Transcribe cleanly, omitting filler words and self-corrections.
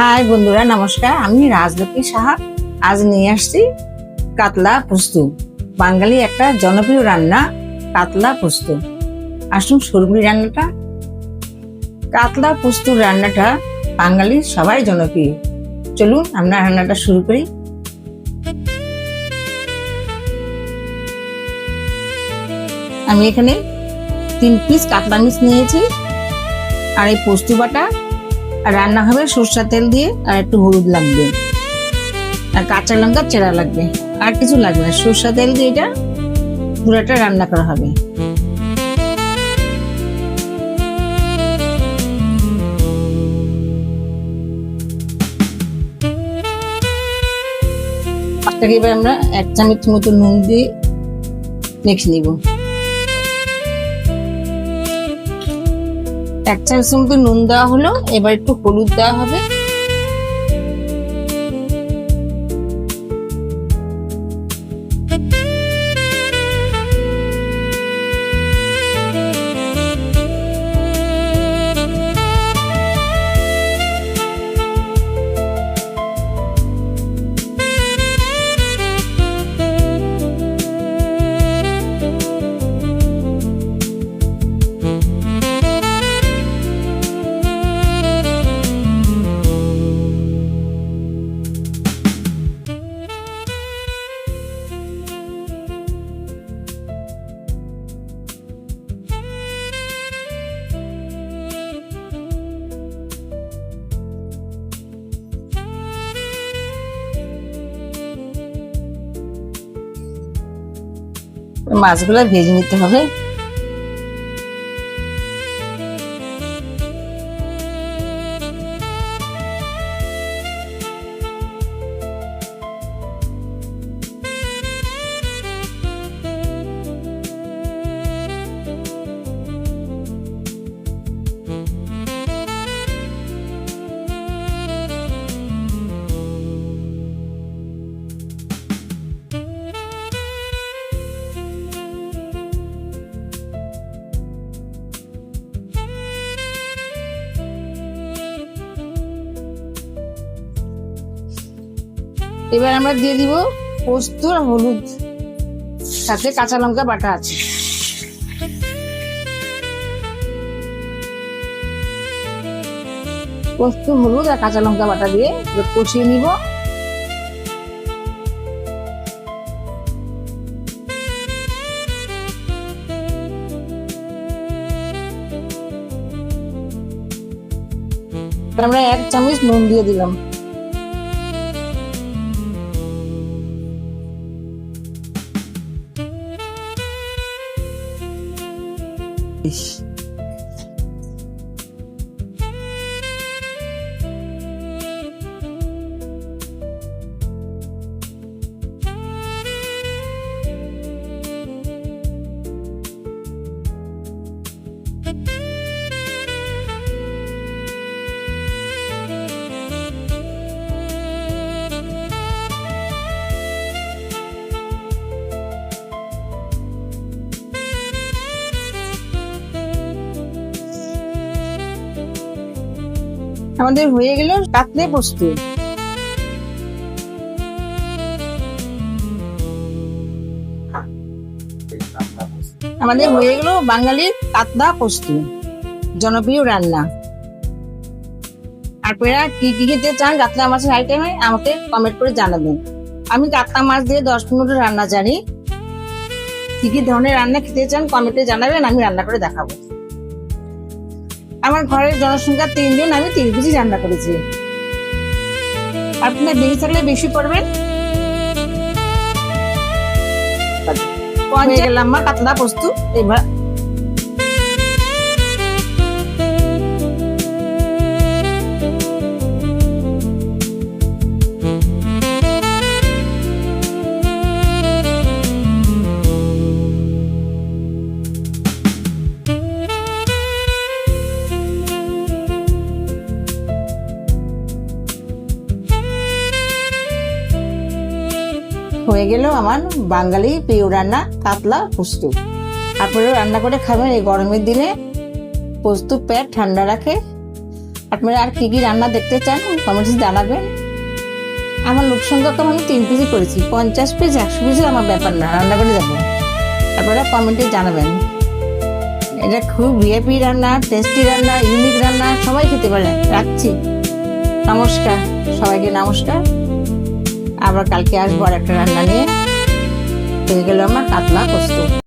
High বন্ধুরা, নমস্কার। আমি রাজলক্ষ্মী সাহা। আজ নিয়ে আসছি কাতলা পোস্ত, বাঙালি একটা জনপ্রিয় রান্না কাতলা পোস্ত। আসুন সরগুলি রান্নাটা। কাতলা পোস্ত রান্নাটা বাঙালির সবাই জনপ্রিয়। চলুন আমরা রান্নাটা শুরু করি। আমি এখানে 3 পিস কাতলা মাছ নিয়েছি, আর এই পোস্ত বাটা। আর রান্না হবে সরষের তেল দিয়ে, আর একটু হলুদ লাগবে, আর কাঁচা লঙ্কা চেরা লাগবে, আর কিছু লাগবে না। সরষের তেল দিয়ে এটা পুরোটা রান্না করা হবে। পাঁচটাকে এবার আমরা 1 চামচ মতো নুন দিয়ে মেখে নিব। 1 চামচ মতো নুন দেওয়া হলো, এবার একটু হলুদ দেওয়া হবে। মাছগুলো ভেজে নিতে হবে। এবার আমরা দিয়ে দিব পোস্ত আর হলুদ, সাথে কাঁচা লঙ্কা বাটা আছে। পোস্ত, হলুদ আর কাঁচা লঙ্কা বাটা দিয়ে কষিয়ে নিব। আমরা 1 চামচ নুন দিয়ে দিলাম। আমাদের হয়ে গেল কাতলা পোস্ত। আমাদের হয়ে গেল বাঙালির কাতলা পোস্ত, জনপ্রিয় রান্না। আপনারা কি কি খেতে চান কাতলা মাছের আইটেমে আমাকে কমেন্ট করে জানাবেন। আমি কাতলা মাছ দিয়ে 10-15 রান্না জানি। কি কি ধরনের রান্না খেতে চান কমেন্টে জানাবেন, আমি রান্না করে দেখাবো। আমার ঘরের জনসংখ্যা 3 জন, আমি 3 কেজি রান্না করেছি। আপনার বেশি থাকলে বেশি করবেন। হয়ে গেল আমার কাতলা পোস্ত। এবার হয়ে গেল আমার বাঙালি প্রিয় রান্না কাতলা পোস্ত। আপনারা রান্না করে খাবেন। এই গরমের দিনে পোস্ত পেট ঠান্ডা রাখে। আপনারা আর কি কি রান্না দেখতে চান কমেন্টে জানাবেন। আমার লোক সংখ্যা কম, আমি 3 পিসই করেছি, 50 পিস 100 পিসও আমার ব্যাপার না, রান্না করে যাবো। আপনারা কমেন্টে জানাবেন। এটা খুব ভিআইপি রান্না, টেস্টি রান্না, ইউনিক রান্না, সবাই খেতে পারে। রাখছি, নমস্কার সবাইকে, নমস্কার। আবার কালকে আসবো আর একটা রান্না নিয়ে। হয়ে গেল আমার কাতলা পোস্ত।